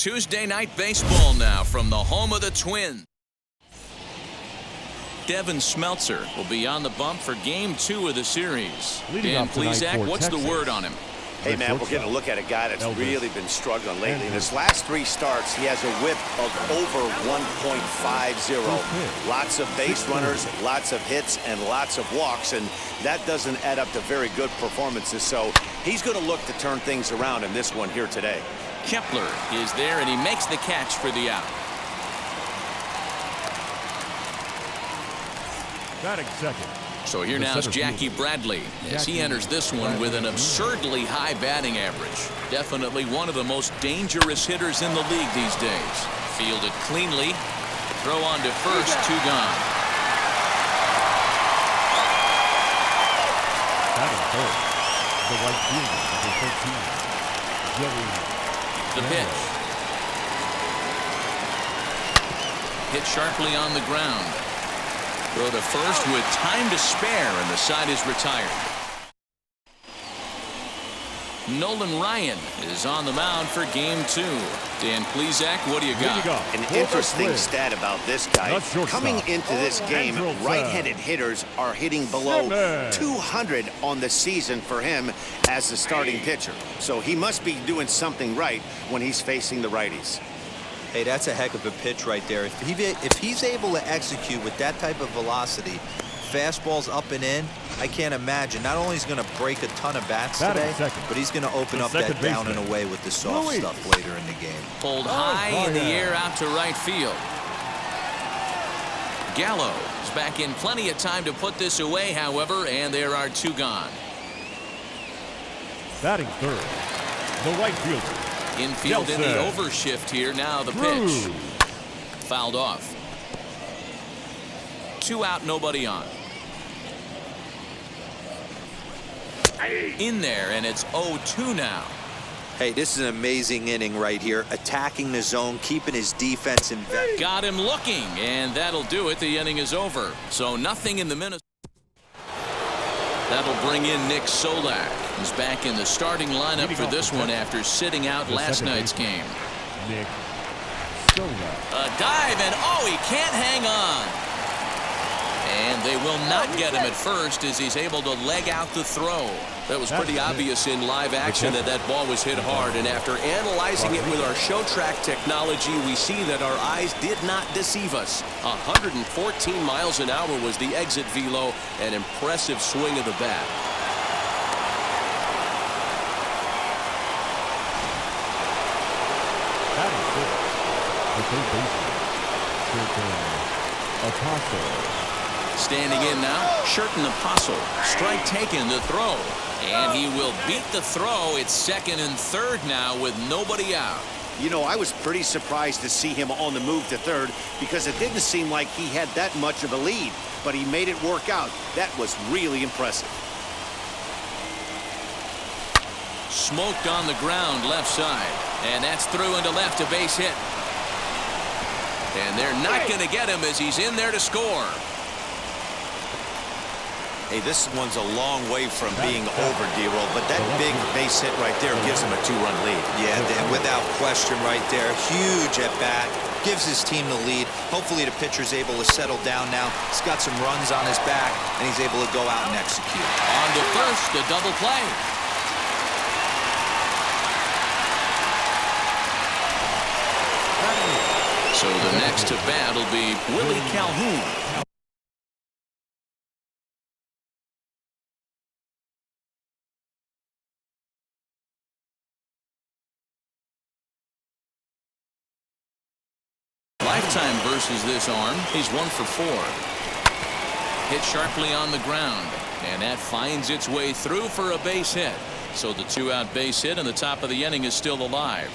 Tuesday Night Baseball now from the home of the Twins. Devin Smeltzer will be on the bump for Game 2 of the series. Dan Plesac, what's the word on him? Hey, man, we're getting a look at a guy that's really been struggling lately. In his last 3 starts, he has a whip of over 1.50. Lots of base runners, lots of hits, and lots of walks, and that doesn't add up to very good performances. So he's going to look to turn things around in this one here today. Kepler is there, and he makes the catch for the out. Batting second. So here now is Jackie Bradley as he enters this one with an absurdly high batting average. Definitely one of the most dangerous hitters in the league these days. Fielded cleanly. Throw on to first, 2 gone. Batting third. The right fielder, number 13. The pitch. Hit sharply on the ground. Throw to first with time to spare, and the side is retired. Nolan Ryan is on the mound for Game 2. Dan Plesac, what do you got? An interesting stat about this guy. Coming into this game, right-handed hitters are hitting below 200 on the season for him as the starting pitcher. So he must be doing something right when he's facing the righties. Hey, that's a heck of a pitch right there. If he's able to execute with that type of velocity, fastballs up and in, I can't imagine. Not only is he going to break a ton of bats today, but he's going to open up that down and away with the soft stuff later in the game. Pulled high in the air out to right field. Gallo is back in plenty of time to put this away, however, and there are 2 gone. Batting third, the right fielder. Infield in the overshift here. Now the pitch. Fouled off. 2 out, nobody on. In there, and it's 0-2 now. Hey, this is an amazing inning right here. Attacking the zone, keeping his defense in. Got him looking, and that'll do it. The inning is over. So nothing in the Minnesota. That'll bring in Nick Solak. He's back in the starting lineup for this one after sitting out last night's game. Nick Solak. A dive, and oh, he can't hang on. And they will not get him at first as he's able to leg out the throw. That was pretty obvious in live action that ball was hit hard, and after analyzing it with our show track technology, we see that our eyes did not deceive us. 114 miles an hour was the exit velo, an impressive swing of the bat. Standing in now, Sherton Apostle. Strike taken, the throw. And he will beat the throw. It's second and third now with nobody out. You know, I was pretty surprised to see him on the move to third because it didn't seem like he had that much of a lead. But he made it work out. That was really impressive. Smoked on the ground left side. And that's through into left, a base hit. And they're not going to get him as he's in there to score. Hey, this one's a long way from being over, D-Roll, but that big base hit right there gives him a 2-run lead. Yeah, and without question right there, huge at bat, gives his team the lead. Hopefully the pitcher's able to settle down now. He's got some runs on his back, and he's able to go out and execute. On to first, a double play. So the next to bat will be Willie Calhoun. Lifetime versus this arm. He's 1 for 4. Hit sharply on the ground, and that finds its way through for a base hit. So the 2-out base hit, and the top of the inning is still alive.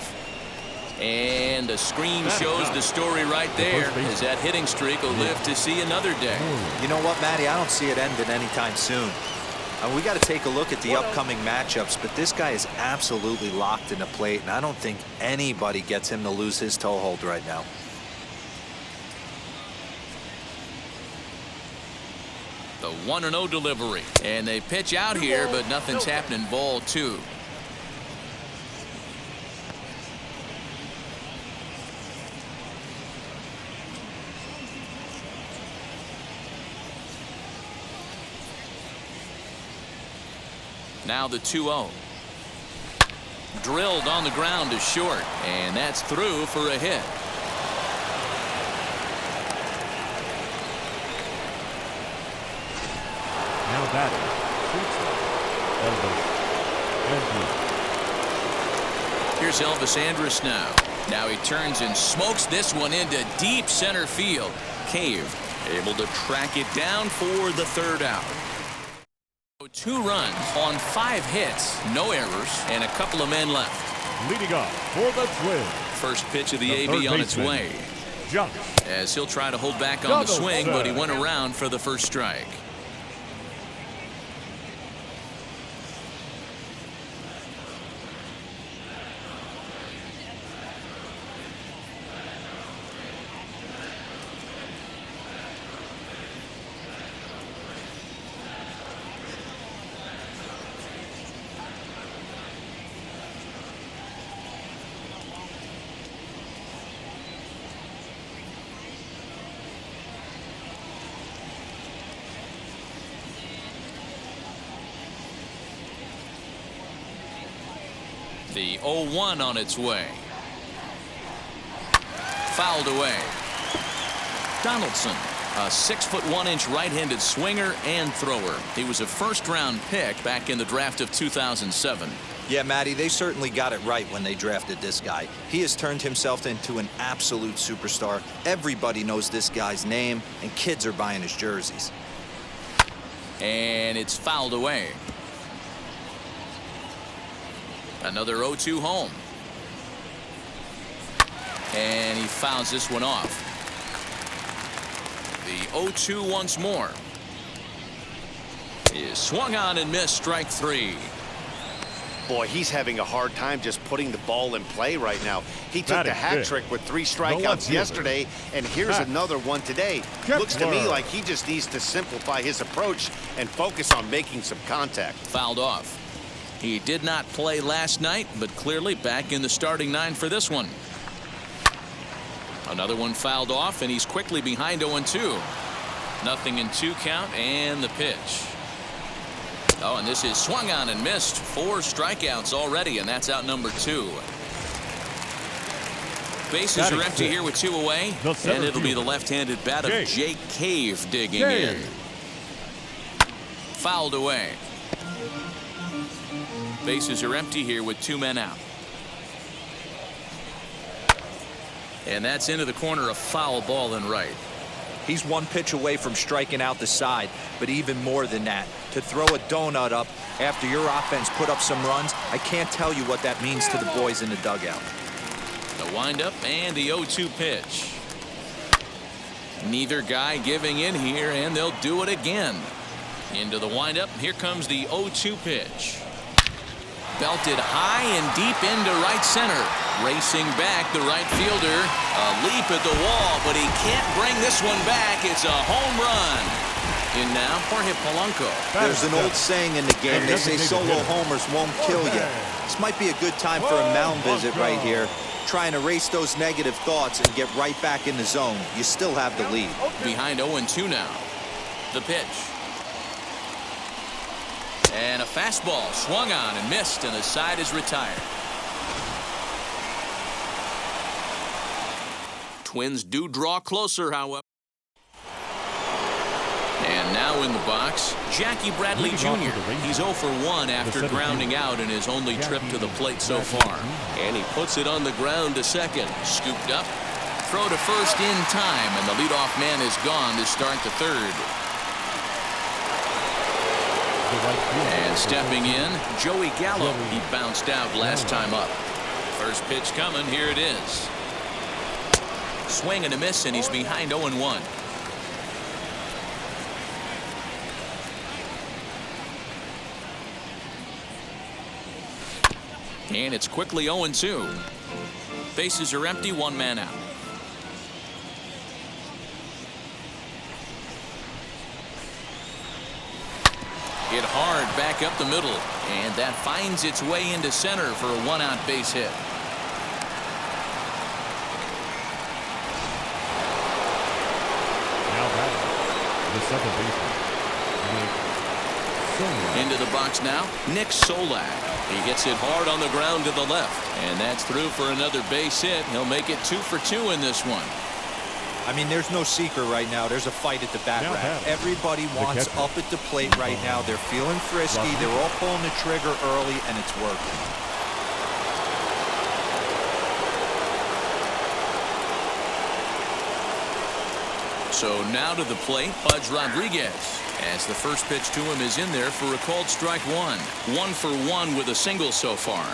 And the screen shows the story right there as that hitting streak will live to see another day. You know what, Matty? I don't see it ending anytime soon. We got to take a look at the upcoming matchups, but this guy is absolutely locked in the plate, and I don't think anybody gets him to lose his toehold right now. The 1-0 delivery, and they pitch out here, but nothing's happening. Ball 2. Now the 2-0. Drilled on the ground to short, and that's through for a hit. Now batting. Here's Elvis Andrus now. Now he turns and smokes this one into deep center field. Cave able to track it down for the third out. 2 runs on 5 hits, no errors, and a couple of men left. Leading off for the Twins. First pitch of the AB on its way. Josh. As he'll try to hold back on the swing, but he went around for the first strike. The 0-1 on its way. Fouled away. Donaldson, a 6'1" right-handed swinger and thrower. He was a first-round pick back in the draft of 2007. Yeah, Matty, they certainly got it right when they drafted this guy. He has turned himself into an absolute superstar. Everybody knows this guy's name, and kids are buying his jerseys. And it's fouled away. Another 0-2 home. And he fouls this one off. The 0-2 once more. Is swung on and missed, strike 3. Boy, he's having a hard time just putting the ball in play right now. He took the hat trick with 3 strikeouts yesterday, and here's another one today. Looks to me like he just needs to simplify his approach and focus on making some contact. Fouled off. He did not play last night, but clearly back in the starting 9 for this one. Another one fouled off, and he's quickly behind 0-2. Nothing in 2 count, and the pitch. Oh, and this is swung on and missed. 4 strikeouts already, and that's out number 2. Bases are empty here with 2 away, and it'll be the left-handed bat of Jake Cave digging in. Fouled away. Bases are empty here with 2 men out. And that's into the corner, a foul ball and right. He's 1 pitch away from striking out the side, but even more than that, to throw a donut up after your offense put up some runs, I can't tell you what that means to the boys in the dugout. The windup and the 0-2 pitch. Neither guy giving in here, and they'll do it again. Into the windup, here comes the 0-2 pitch. Belted high and deep into right center. Racing back, the right fielder. A leap at the wall, but he can't bring this one back. It's a home run. In now, Jorge Polanco. There's an old saying in the game. They say solo homers won't kill you. This might be a good time for a mound visit right here. Try and erase those negative thoughts and get right back in the zone. You still have the lead. Behind 0-2 now. The pitch. And a fastball swung on and missed, and the side is retired. Twins do draw closer, however. And now in the box, Jackie Bradley Jr. He's 0 for 1 after grounding out in his only trip to the plate so far. And he puts it on the ground to second. Scooped up. Throw to first in time, and the leadoff man is gone to start the third. And stepping in, Joey Gallo. He bounced out last time up. First pitch coming. Here it is. Swing and a miss, and he's behind 0-1. And it's quickly 0-2. Bases are empty, 1 man out. Hit hard back up the middle, and that finds its way into center for a 1-out base hit. Now batting, the second baseman, Into the box now, Nick Solak. He hits it hard on the ground to the left, and that's through for another base hit. He'll make it 2 for 2 in this one. I mean, there's no secret right now. There's a fight at the bat rack. Everybody wants up at the plate right now. They're feeling frisky. They're all pulling the trigger early, and it's working. So now to the plate, Pudge Rodriguez. As the first pitch to him is in there for a called strike one. 1 for 1 with a single so far.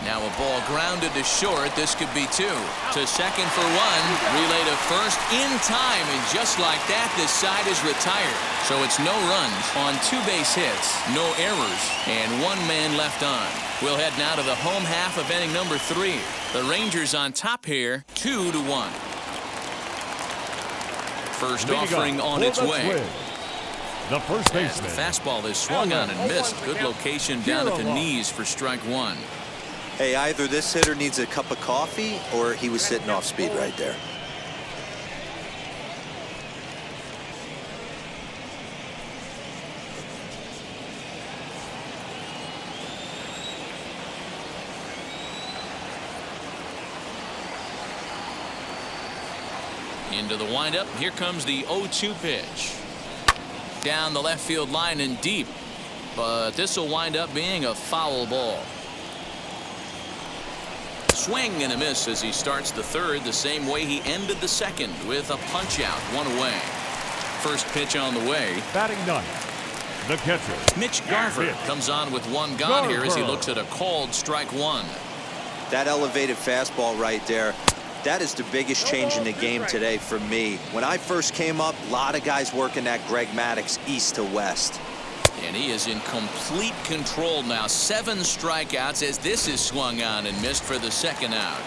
Now a ball grounded to short. This could be 2. To second for 1. Relay to first in time. And just like that, this side is retired. So it's no runs on 2 base hits, no errors, and 1 man left on. We'll head now to the home half of inning number 3. The Rangers on top here, 2-1. First offering on its way. The first baseman. The fastball is swung on and missed. Good location down at the knees for strike 1. Hey, either this hitter needs a cup of coffee or he was sitting off speed right there. Into the windup. Here comes the 0-2 pitch. Down the left field line and deep. But this will wind up being a foul ball. Swing and a miss as he starts the third the same way he ended the second with a punch out, 1 away. First pitch on the way. Batting ninth, the catcher. Mitch Garver comes on with 1 gone here as he looks at a called strike 1. That elevated fastball right there. That is the biggest change in the game today for me. When I first came up, a lot of guys working that Greg Maddux east to west. And he is in complete control now. 7 strikeouts as this is swung on and missed for the second out.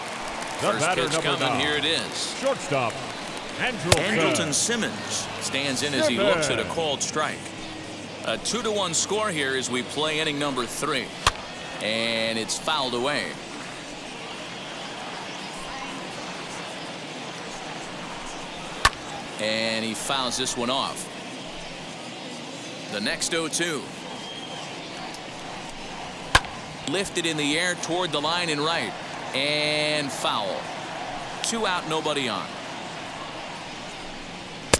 First pitch coming. Here it is. Shortstop, Andrelton Simmons stands in as he looks at a called strike. A 2-1 score here as we play inning number 3. And it's fouled away. And he fouls this one off. The next 0-2. Lifted in the air toward the line and right. And foul. 2 out, nobody on.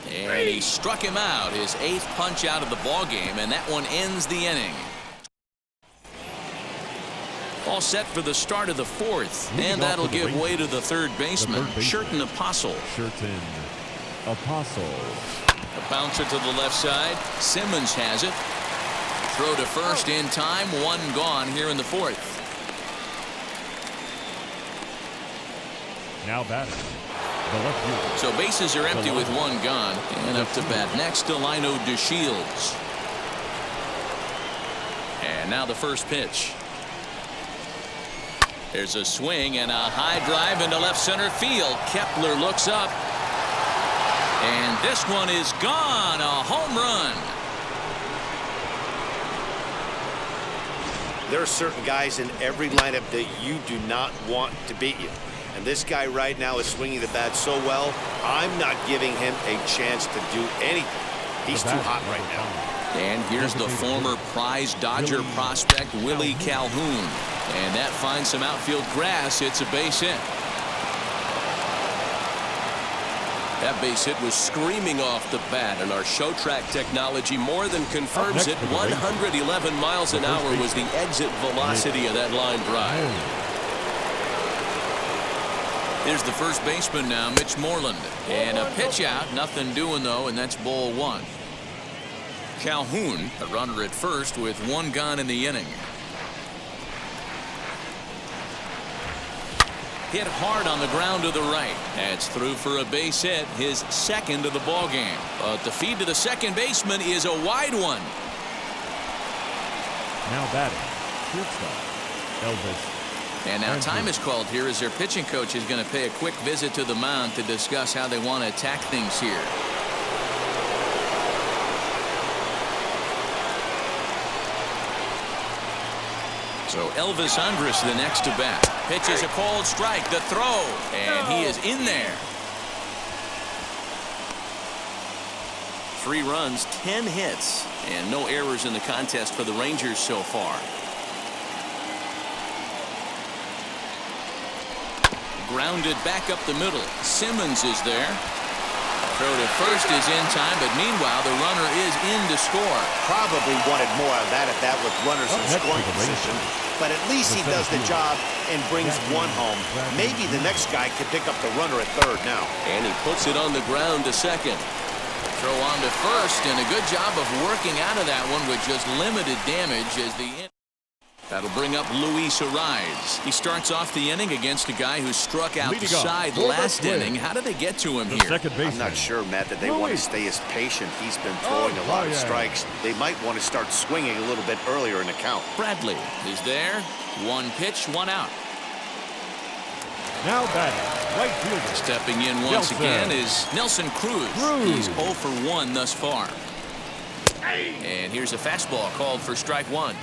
And he struck him out. His 8th punch out of the ball game, and that one ends the inning. All set for the start of the 4th. And that'll give way to the third baseman, Sherten Apostle. Sherten Apostle. A bouncer to the left side. Simmons has it. Throw to first in time. 1 gone here in the 4th. Now batting, the left field. So bases are empty with 1 gone. And up to bat next to Lino DeShields. And now the first pitch. There's a swing and a high drive into left center field. Kepler looks up. And this one is gone. A home run. There are certain guys in every lineup that you do not want to beat you. And this guy right now is swinging the bat so well, I'm not giving him a chance to do anything. He's too hot right now. And here's the former prize Dodger prospect, Willie Calhoun. And that finds some outfield grass. It's a base hit. That base hit was screaming off the bat, and our show track technology more than confirms it. 111 miles an hour was the exit velocity of that line drive. Here's the first baseman now, Mitch Moreland. And a pitch out, nothing doing though, and that's ball 1. Calhoun, a runner at first with 1 gone in the inning. Hit hard on the ground to the right. That's through for a base hit, his 2nd of the ball game. But the feed to the second baseman is a wide one. Now batting, shortstop, Elvis. And now time is called here as their pitching coach is going to pay a quick visit to the mound to discuss how they want to attack things here. So Elvis Andrus the next to bat. Pitches a called strike. The throw. And he is in there. 3 runs, 10 hits, and no errors in the contest for the Rangers so far. Grounded back up the middle. Simmons is there. Throw to first is in time, but meanwhile the runner is in to score. Probably wanted more of that at that with runners in scoring position, but at least he does the job and brings one home. Maybe the next guy could pick up the runner at third now. And he puts it on the ground to second. Throw on to first, and a good job of working out of that one with just limited damage as the that'll bring up Luis Ariz. He starts off the inning against a guy who struck out the side last inning. How did they get to him here? I'm not sure, Matt, that they want to stay as patient. He's been throwing a lot of strikes. They might want to start swinging a little bit earlier in the count. Bradley is there. 1 pitch, 1 out. Now batting, right fielder. Stepping in once again is Nelson Cruz. He's 0 for 1 thus far. And here's a fastball called for strike 1.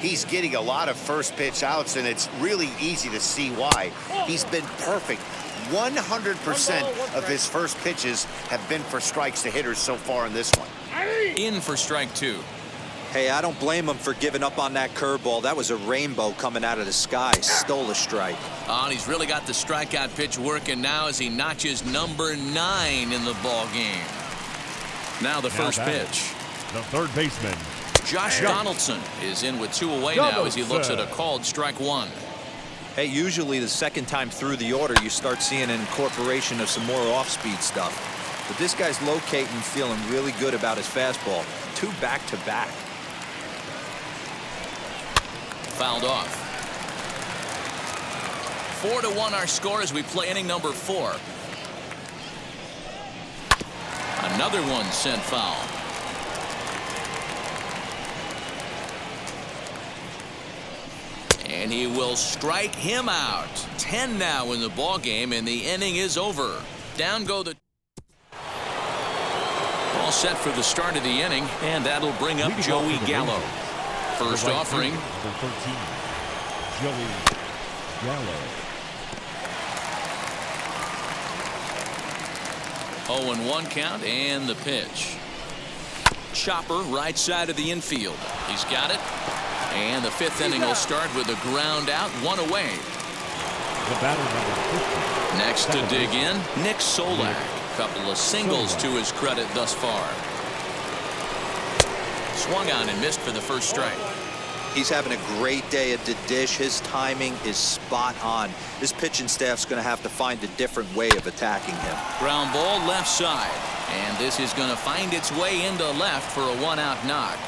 He's getting a lot of first pitch outs, and it's really easy to see why. He's been perfect. 100% of his first pitches have been for strikes to hitters so far in this one. In for strike 2. Hey, I don't blame him for giving up on that curveball. That was a rainbow coming out of the sky. Stole a strike. Oh, and he's really got the strikeout pitch working now as he notches number 9 in the ball game. Now the first pitch. The third baseman. Josh Donaldson is in with 2 away now as he looks at a called strike 1. Hey, usually the second time through the order, you start seeing an incorporation of some more off-speed stuff. But this guy's locating, feeling really good about his fastball. 2 back-to-back. Fouled off. 4-1 our score as we play inning number 4. Another one sent foul. And he will strike him out. 10 now in the ball game, and the inning is over. Down go the all set for the start of the inning, and that'll bring up Joey Gallo. First offering. Number 13, Joey Gallo. 0-1 count, and the pitch. Chopper right side of the infield. He's got it. And the 5th inning will start with a ground out, 1 away. The batter number 50. Next to dig in, Nick Solak. Couple of singles to his credit thus far. Swung on and missed for the first strike. He's having a great day at the dish. His timing is spot on. This pitching staff's going to have to find a different way of attacking him. Ground ball left side. And this is going to find its way into left for a 1-out knock.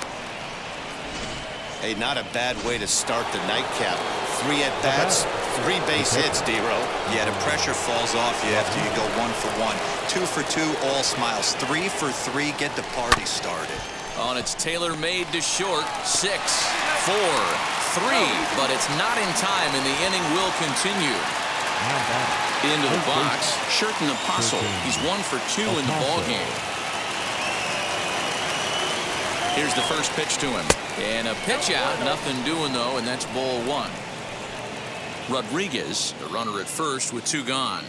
Hey, not a bad way to start the nightcap. 3 at-bats, 3 base hits, D-Row. Yeah, the pressure falls off you after you go 1 for 1. 2 for 2, all smiles. 3 for 3, get the party started. On its tailor-made to short. 6, 4, 3. But it's not in time, and the inning will continue. Into the box, Sherten Apostle. He's 1 for 2 in the ball game. Here's the first pitch to him. And a pitch out, nothing doing though, and that's ball 1. Rodriguez, the runner at first with 2 gone.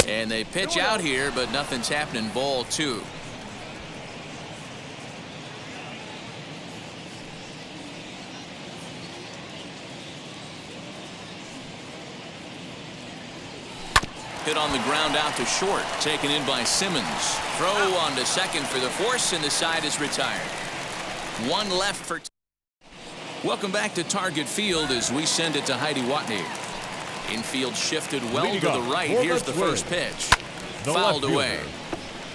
And they pitch out here, but nothing's happening. Ball 2. Hit on the ground out to short. Taken in by Simmons. Throw on to second for the force, and the side is retired. 1 left for. Welcome back to Target Field as we send it to Heidi Watney. Infield shifted well to the right. Here's the first pitch. Fouled away.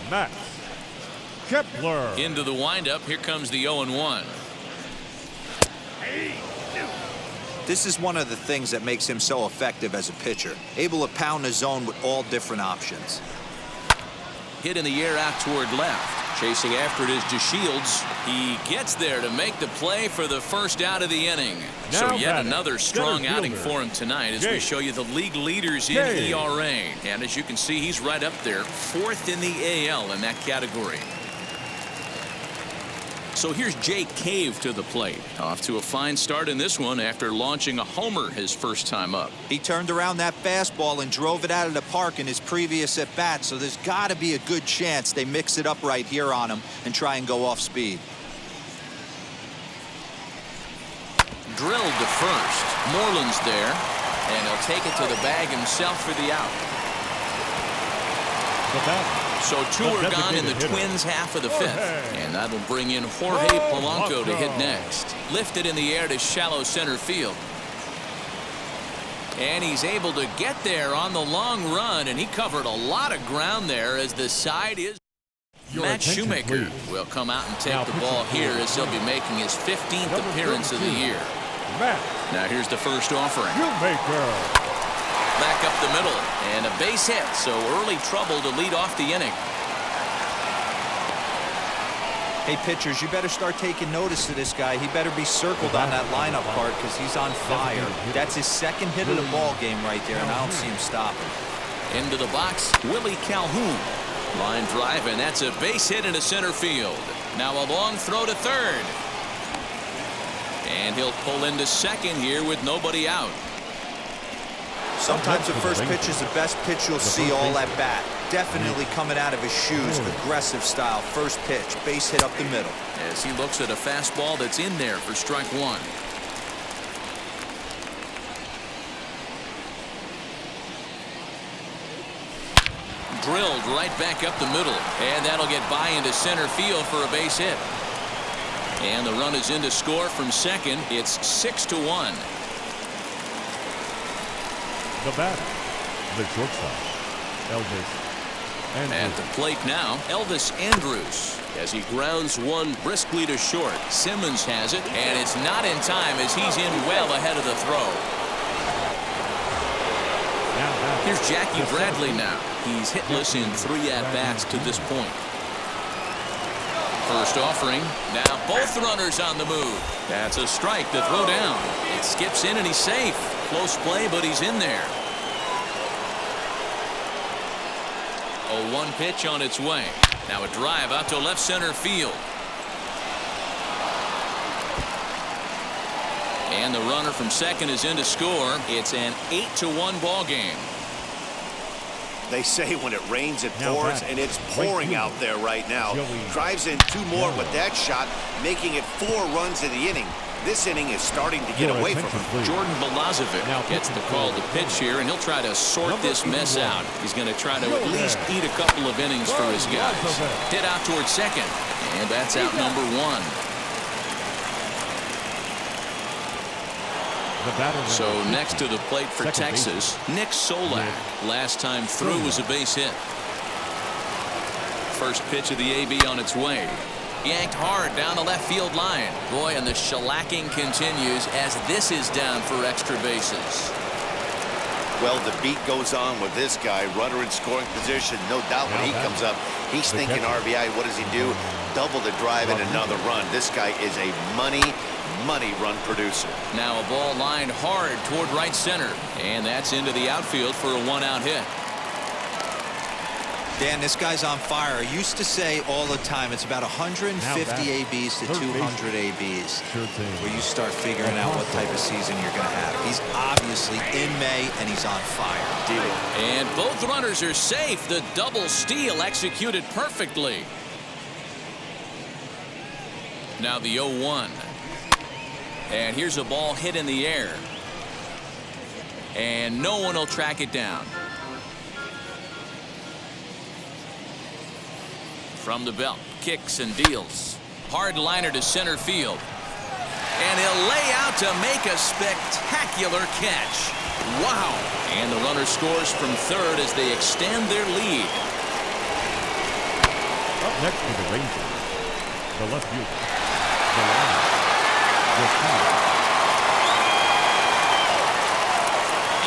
Max Kepler. Into the windup. Here comes the 0-1. This is one of the things that makes him so effective as a pitcher. Able to pound the zone with all different options. Hit in the air out toward left. Chasing after it is DeShields. He gets there to make the play for the first out of the inning. So yet another strong outing for him tonight as we show you the league leaders in ERA. And as you can see, he's right up there, 4th in the AL in that category. So here's Jake Cave to the plate. Off to a fine start in this one after launching a homer his first time up. He turned around that fastball and drove it out of the park in his previous at-bat, so there's got to be a good chance they mix it up right here on him and try and go off speed. Drilled to first. Moreland's there, and he'll take it to the bag himself for the out. So two are gone in the Twins' half of the fifth, and that'll bring in Jorge Polanco to hit next. Lifted in the air to shallow center field. And he's able to get there on the long run, and he covered a lot of ground there as the side is. Matt Shoemaker will come out and take the ball here as he'll be making his 15th appearance of the year. Now here's the first offering. Back up the middle, and a base hit, so early trouble to lead off the inning. Hey, pitchers, you better start taking notice of this guy. He better be circled on that lineup card because he's on fire. That's his second hit of the ball game right there, and I don't see him stopping. Into the box, Willie Calhoun. Line drive, and that's a base hit into center field. Now a long throw to third. And he'll pull into second here with nobody out. Sometimes the first pitch is the best pitch you'll see all at bat. Definitely coming out of his shoes, aggressive style. First pitch, base hit up the middle. As he looks at a fastball that's in there for strike one. Drilled right back up the middle, and that'll get by into center field for a base hit. And the run is in to score from second. It's 6-1. The batter, the shortstop, Elvis Andrews. At the plate now, Elvis Andrews, as he grounds one briskly to short. Simmons has it, and it's not in time as he's in well ahead of the throw. Here's Jackie Bradley now. He's hitless in 3 at-bats to this point. First offering. Now both runners on the move. That's a strike to throw down. It skips in and he's safe. Close play, but he's in there. 0-1 pitch on its way. Now a drive out to left center field. And the runner from second is in to score. It's an 8-1 ball game. They say when it rains, it pours, and it's pouring out there right now. Drives in 2 more with that shot, making it 4 runs in the inning. This inning is starting to get away from him. Jordan Balazovic gets the call to pitch here, and he'll try to sort this mess out. He's going to try to at least eat a couple of innings for his guys. Hit out towards second, and that's out number 1. So next to the plate for Texas, Nick Solak. Last time through was a base hit. First pitch of the AB on its way. Yanked hard down the left field line. Boy, and the shellacking continues as this is down for extra bases. Well, the beat goes on with this guy. Runner in scoring position. No doubt when he comes up, he's thinking RBI. What does he do? Double the drive and another run. This guy is a money run producer. Now a ball lined hard toward right center, and that's into the outfield for a 1-out hit. Dan, this guy's on fire. I used to say all the time it's about 150 ABs to 200 ABs where you start figuring out what type of season you're going to have. He's obviously in May, and he's on fire. And both runners are safe. The double steal executed perfectly. Now the 0-1. And here's a ball hit in the air. And no one will track it down. From the belt, kicks and deals. Hard liner to center field. And he'll lay out to make a spectacular catch. Wow. And the runner scores from third as they extend their lead. Up next for the Rangers, the left fielder, the line.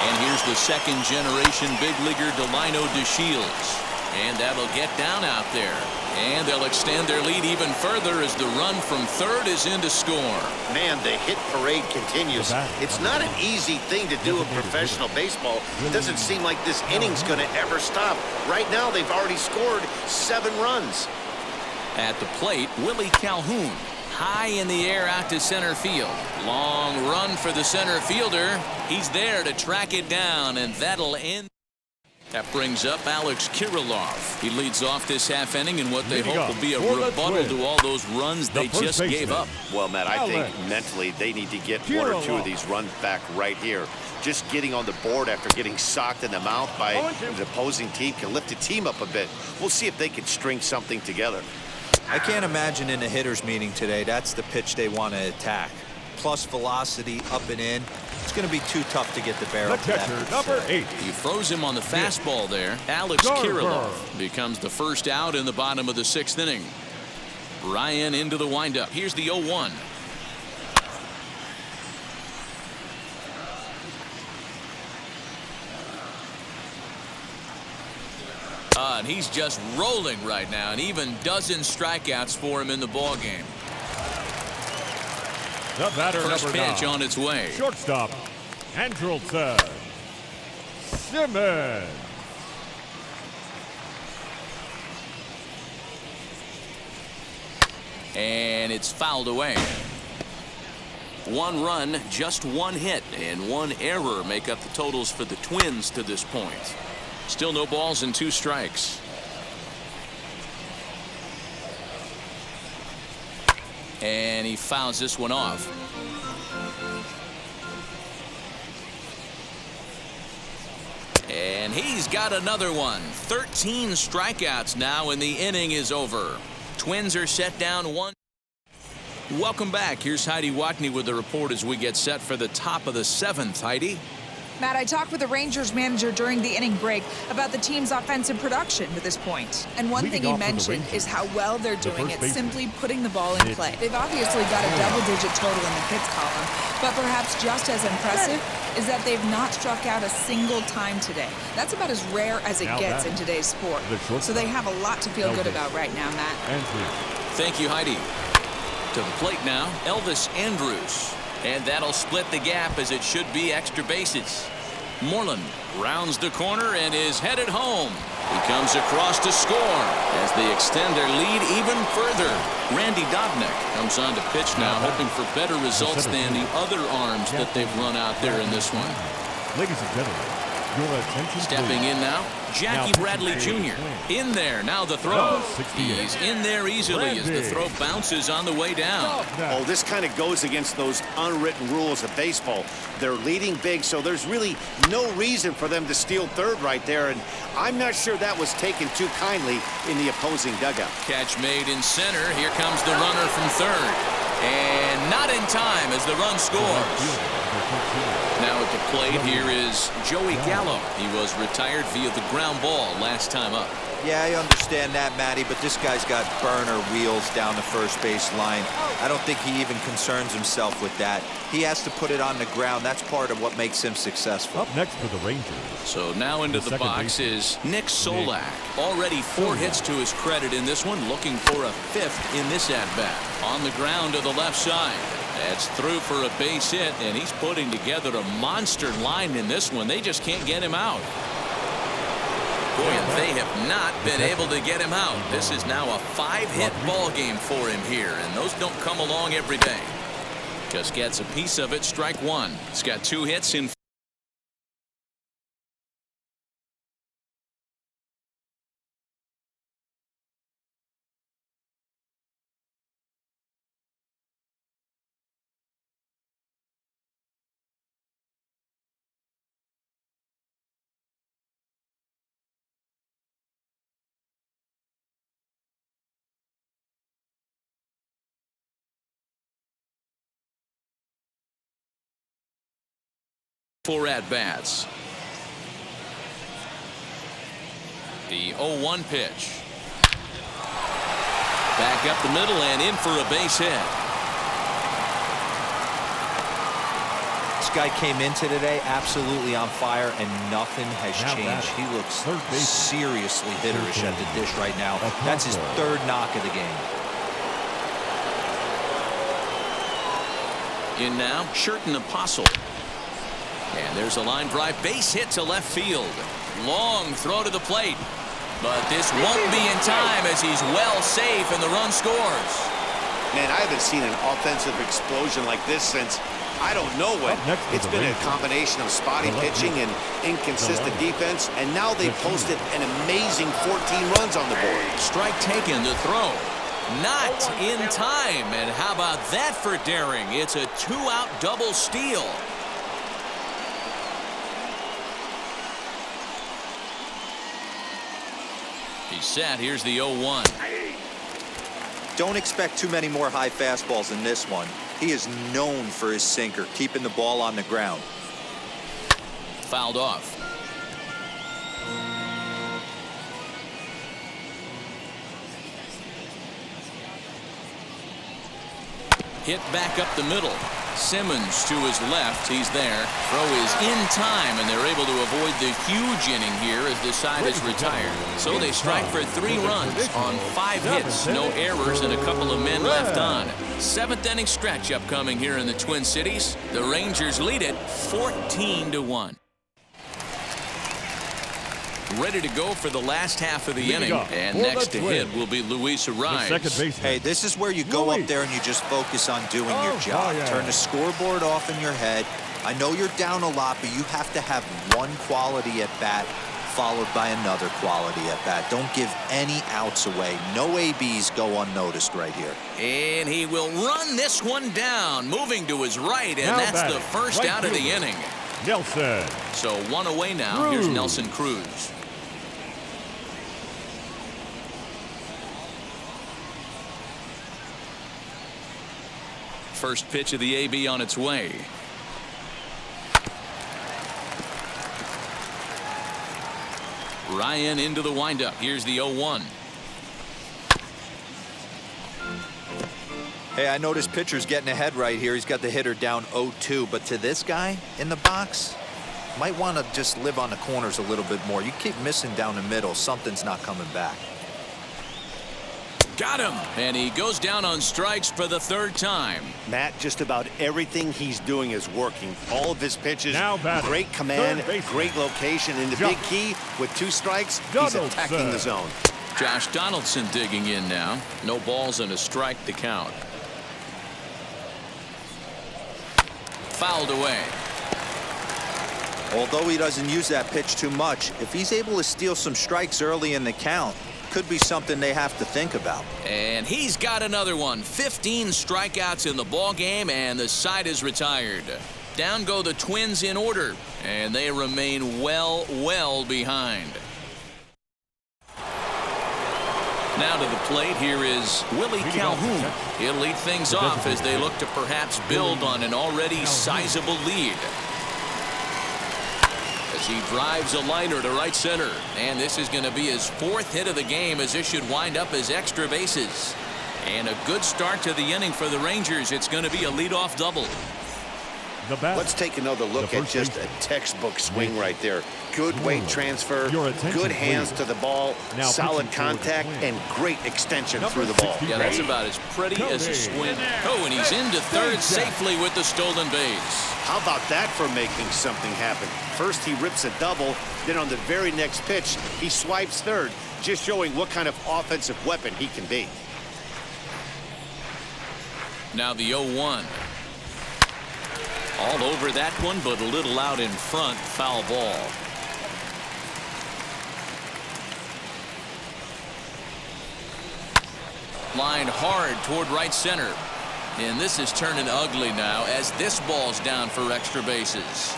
And here's the second-generation big leaguer Delino DeShields. And that'll get down out there. And they'll extend their lead even further as the run from third is in to score. Man, the hit parade continues. It's not an easy thing to do in professional baseball. It doesn't seem like this inning's going to ever stop. Right now, they've already scored 7 runs. At the plate, Willie Calhoun. high in the air out to center field. Long run for the center fielder. He's there to track it down, and that'll end. That brings up Alex Kirilloff. He leads off this half inning in what they hope will be a rebuttal to all those runs they just gave up. Well, Matt, I think mentally they need to get one or two of these runs back right here. Just getting on the board after getting socked in the mouth by the opposing team can lift the team up a bit. We'll see if they can string something together. I can't imagine in a hitter's meeting today that's the pitch they want to attack. Plus velocity up and in. It's going to be too tough to get the barrel. The catcher, number 8. He froze him on the fastball there. Alex Kirilloff becomes the first out in the bottom of the 6th inning. Ryan into the windup. Here's the 0-1. And he's just rolling right now, and even dozen strikeouts for him in the ball game. The batter, First number pitch 9. on its way. Shortstop, Andrelton Simmons. And it's fouled away. 1 run, just 1 hit, and 1 error make up the totals for the Twins to this point. Still no balls and 2 strikes. And he fouls this one off. And he's got another one. 13 strikeouts now, and the inning is over. Twins are set down 1. Welcome back. Here's Heidi Watney with the report as we get set for the top of the 7th. Heidi? Matt, I talked with the Rangers manager during the inning break about the team's offensive production to this point. And one thing he mentioned is how well they're doing at simply putting the ball in play. They've obviously got a double-digit total in the hits column, but perhaps just as impressive is that they've not struck out a single time today. That's about as rare as it gets in today's sport. So they have a lot to feel good about right now, Matt. Thank you, Heidi. To the plate now, Elvis Andrus. And that'll split the gap as it should be extra bases. Moreland rounds the corner and is headed home. He comes across to score as they extend their lead even further. Randy Dobnak comes on to pitch now, hoping for better results than the other arms that they've run out there in this one. Ladies and gentlemen, your attention Stepping please. in now, Jackie Bradley Jr. In there, now the throw. He's in there easily as the throw bounces on the way down. Oh, this kind of goes against those unwritten rules of baseball. They're leading big, so there's really no reason for them to steal third right there, and I'm not sure that was taken too kindly in the opposing dugout. Catch made in center. Here comes the runner from third. And not in time as the run scores. Now at the plate, here is Joey Gallo. He was retired via the ground ball last time up. Yeah, I understand that, Matty, but this guy's got burner wheels down the first base line. I don't think he even concerns himself with that. He has to put it on the ground. That's part of what makes him successful. Up next for the Rangers. So now into the box is Nick Solak. Already 4 hits to his credit in this one, looking for a 5th in this at-bat. On the ground to the left side. That's through for a base hit, and he's putting together a monster line in this one. They just can't get him out. Boy, and they have not been able to get him out. This is now a 5-hit ball game for him here, and those don't come along every day. Just gets a piece of it, strike 1. He's got 2 hits in. Four at-bats. The 0-1 pitch. Back up the middle and in for a base hit. This guy came into today absolutely on fire, and nothing has changed. He looks seriously hitterish at the dish right now. That's his 3rd knock of the game. In now, Sherton Apostle. And there's a line drive base hit to left field. Long throw to the plate. But this won't be in time as he's well safe and the run scores. Man, I haven't seen an offensive explosion like this since I don't know when. It's been a combination of spotty pitching and inconsistent defense, and now they posted an amazing 14 runs on the board. Strike taken, the throw. Not in time, and how about that for daring? It's a 2-out double steal. He's set. Here's the 0-1. Don't expect too many more high fastballs in this one. He is known for his sinker, keeping the ball on the ground. Fouled off. Hit back up the middle. Simmons to his left. He's there. Throw is in time, and they're able to avoid the huge inning here as the side is retired. So they strike for 3 runs on 5 hits. No errors and a couple of men left on. 7th inning stretch upcoming here in the Twin Cities. The Rangers lead it 14-1. Ready to go for the last half of the inning, and next to hit will be Luis Arraez. Hey, this is where you go up there and you just focus on doing your job. Turn the scoreboard off in your head. I know you're down a lot, but you have to have one quality at bat followed by another quality at bat. Don't give any outs away. No ABs go unnoticed right here. And he will run this one down, moving to his right, and that's the first out of the inning. Nelson. So 1 away now. Here's Nelson Cruz. First pitch of the AB on its way. Ryan into the windup. Here's the 0-1. Hey, I noticed pitcher's getting ahead right here. He's got the hitter down 0-2, but to this guy in the box, might want to just live on the corners a little bit more. You keep missing down the middle, something's not coming back. Got him, and he goes down on strikes for the 3rd time. Matt, just about everything he's doing is working. All of his pitches, great command, great location, and the big key with 2 strikes, he's attacking the zone. Josh Donaldson digging in now. No balls and a strike to count. Fouled away. Although he doesn't use that pitch too much, if he's able to steal some strikes early in the count, could be something they have to think about. And he's got another one. 15 strikeouts in the ball game, and the side is retired. Down go the Twins in order, and they remain well behind. Now to the plate, here is Willie Calhoun. He'll lead things off as they look to perhaps build on an already sizable lead. As he drives a liner to right center. And this is going to be his 4th hit of the game, as this should wind up as extra bases. And a good start to the inning for the Rangers. It's going to be a leadoff double. Let's take another look at just a textbook swing right there. Good weight transfer, good hands to the ball, solid contact, and great extension through the ball. Yeah, that's about as pretty as a swing. Oh, and he's into 3rd safely with the stolen base. How about that for making something happen? First he rips a double, then on the very next pitch, he swipes 3rd, just showing what kind of offensive weapon he can be. Now the 0-1. All over that one, but a little out in front. Foul ball. Lined hard toward right center. And this is turning ugly now as this ball's down for extra bases.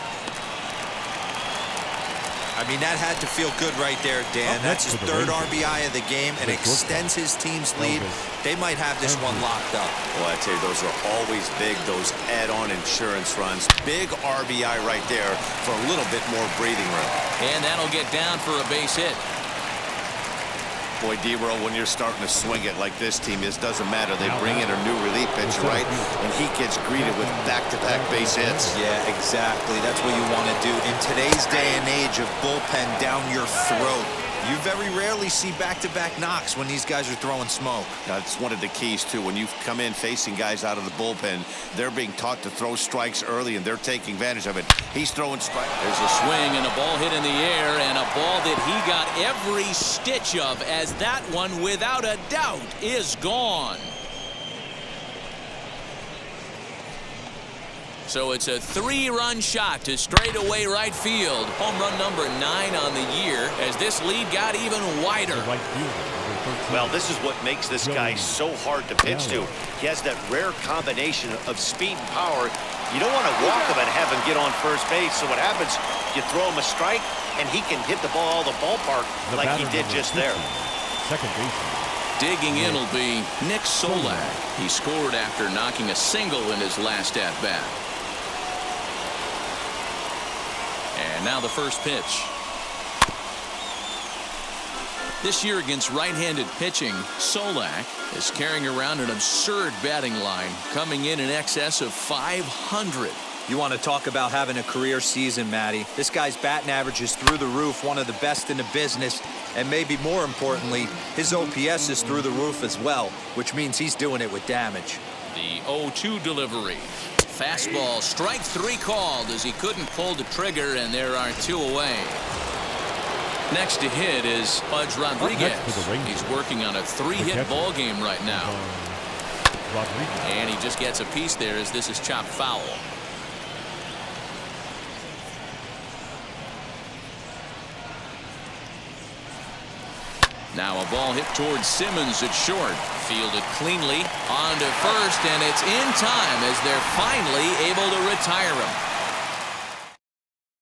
I mean, that had to feel good right there, Dan. That's his 3rd RBI of the game and extends his team's lead. They might have this one locked up. Well, I tell you, those are always big, those add-on insurance runs. Big RBI right there for a little bit more breathing room. And that'll get down for a base hit. Boy, D-Roll, when you're starting to swing it like this team is, doesn't matter. They bring in a new relief pitcher, right? And he gets greeted with back-to-back base hits. Yeah, exactly. That's what you want to do. In today's day and age of bullpen down your throat, you very rarely see back-to-back knocks when these guys are throwing smoke. That's one of the keys, too. When you come in facing guys out of the bullpen, they're being taught to throw strikes early, and they're taking advantage of it. He's throwing strikes. There's a swing and a ball hit in the air, and a ball that he got every stitch of, as that one, without a doubt, is gone. So it's a 3-run shot to straightaway right field. Home run number 9 on the year as this lead got even wider. Well, this is what makes this guy so hard to pitch to. He has that rare combination of speed and power. You don't want to walk him and have him get on first base. So what happens, you throw him a strike, and he can hit the ball out of the ballpark like he did just there. Second baseman. Digging in will be Nick Solak. He scored after knocking a single in his last at-bat. And now the first pitch. This year against right-handed pitching, Solak is carrying around an absurd batting line, coming in excess of 500. You want to talk about having a career season, Matty. This guy's batting average is through the roof, one of the best in the business, and maybe more importantly, his OPS is through the roof as well, which means he's doing it with damage. The 0-2 delivery. Fastball, strike 3 called as he couldn't pull the trigger, and there are 2 away. Next to hit is Pudge Rodriguez. He's working on a 3-hit ball game right now. And he just gets a piece there as this is chopped foul. Now a ball hit towards Simmons at short. Fielded cleanly on to first, and it's in time as they're finally able to retire him.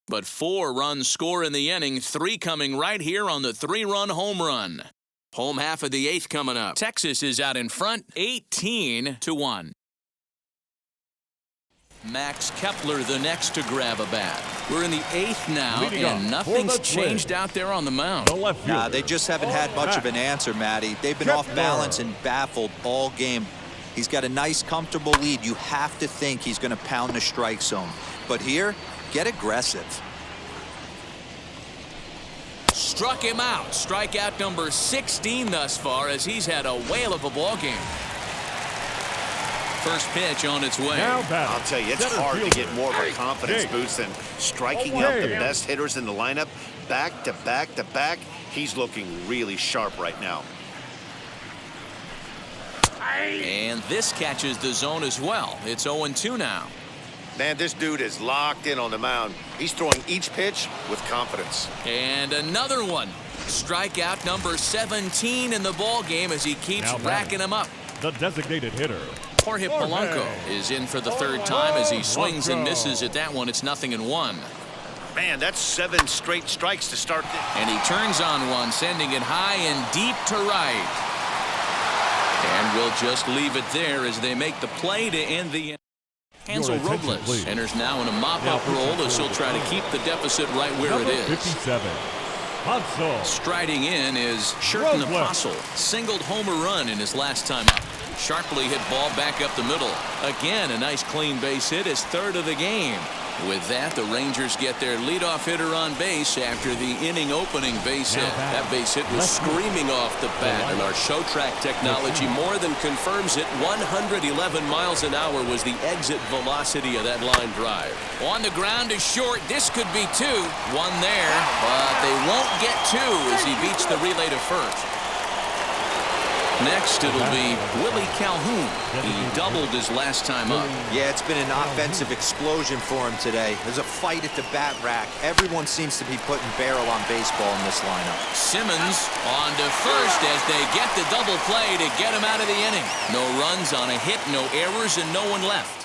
But 4 runs score in the inning, 3 coming right here on the 3-run home run. Home half of the 8th coming up. Texas is out in front, 18-1. Max Kepler the next to grab a bat. We're in the 8th now, and nothing's changed out there on the mound. Nah, they just haven't had much of an answer, Matty. They've been off balance and baffled all game. He's got a nice, comfortable lead. You have to think he's going to pound the strike zone. But here, get aggressive. Struck him out. Strikeout number 16 thus far as he's had a whale of a ball game. First pitch on its way. I'll tell you, it's hard to get more of a confidence boost than striking out the best hitters in the lineup back to back to back. He's looking really sharp right now. And this catches the zone as well. It's 0-2 now. Man, this dude is locked in on the mound. He's throwing each pitch with confidence. And another one. Strikeout number 17 in the ball game as he keeps racking them up. The designated hitter, Jorge Polanco is in for the 3rd time as he swings and misses at that one. It's 0-1. Man, that's 7 straight strikes to start. And he turns on one, sending it high and deep to right. And we'll just leave it there as they make the play to end the. Hansel Robles enters now in a mop-up role as he'll try to keep the deficit right where it is. 57. Hansel. Striding in is Sherton Apostle. Singled homer run in his last time up. Sharply hit ball back up the middle. Again, a nice clean base hit, his 3rd of the game. With that, the Rangers get their leadoff hitter on base after the inning opening base hit. That base hit was screaming off the bat, and our show track technology more than confirms it. 111 miles an hour was the exit velocity of that line drive. On the ground is short. This could be 2. 1 there, but they won't get 2 as he beats the relay to first. Next, it'll be Willie Calhoun. He doubled his last time up. Yeah, it's been an offensive explosion for him today. There's a fight at the bat rack. Everyone seems to be putting barrel on baseball in this lineup. Simmons on to first as they get the double play to get him out of the inning. No runs on a hit, no errors, and no one left.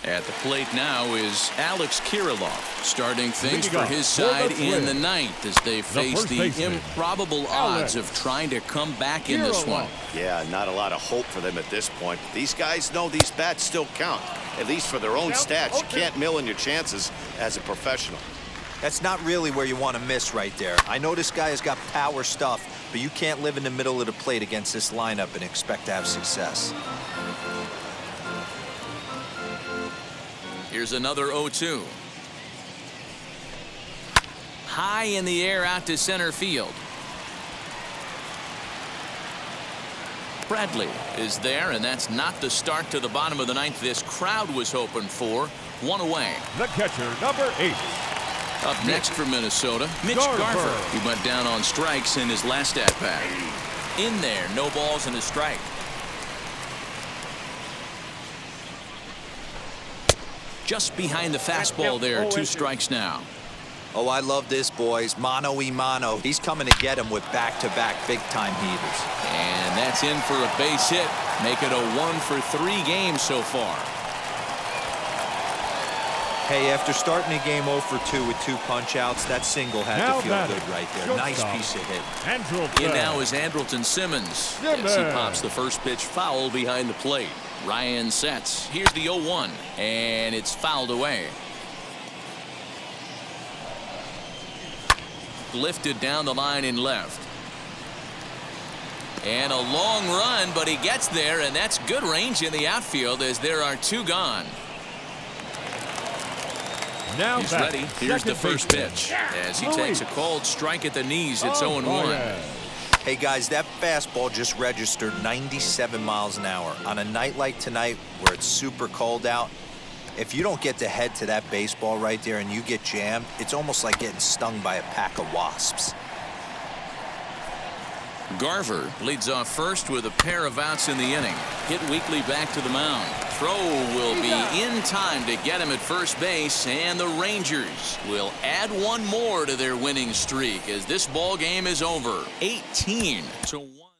At the plate now is Alex Kirilloff, starting things for his side in the 9th as they face the improbable odds of trying to come back in this one. Yeah, not a lot of hope for them at this point. These guys know these bats still count, at least for their own stats. You can't mill in your chances as a professional. That's not really where you want to miss right there. I know this guy has got power stuff, but you can't live in the middle of the plate against this lineup and expect to have success. Here's another 0-2. High in the air out to center field. Bradley is there, and that's not the start to the bottom of the 9th this crowd was hoping for. 1 away. The catcher, number 8. Up next for Minnesota, Mitch Garver. He went down on strikes in his last at-bat. In there, no balls and a strike. Just behind the fastball there. 2 strikes now. Oh, I love this, boys. Mano-y-mano. He's coming to get him with back-to-back big-time heaters. And that's in for a base hit. Make it a 1-for-3 game so far. Hey, after starting a game 0-for-2 with 2 punch-outs, that single had to feel good right there. Nice piece of hit. In now is Andrelton Simmons as he pops the first pitch foul behind the plate. Ryan sets. Here's the 0-1, and it's fouled away. Lifted down the line in left. And a long run, but he gets there, and that's good range in the outfield as there are 2 gone. Now he's ready. Here's the first pitch as he takes a called strike at the knees. It's 0-1. Hey guys, that fastball just registered 97 miles an hour. On a night like tonight where it's super cold out, if you don't get to head to that baseball right there and you get jammed, it's almost like getting stung by a pack of wasps. Garver leads off first with a pair of outs in the inning. Hit Weekly back to the mound. Throw will be in time to get him at first base, and the Rangers will add 1 more to their winning streak as this ball game is over. 18-1.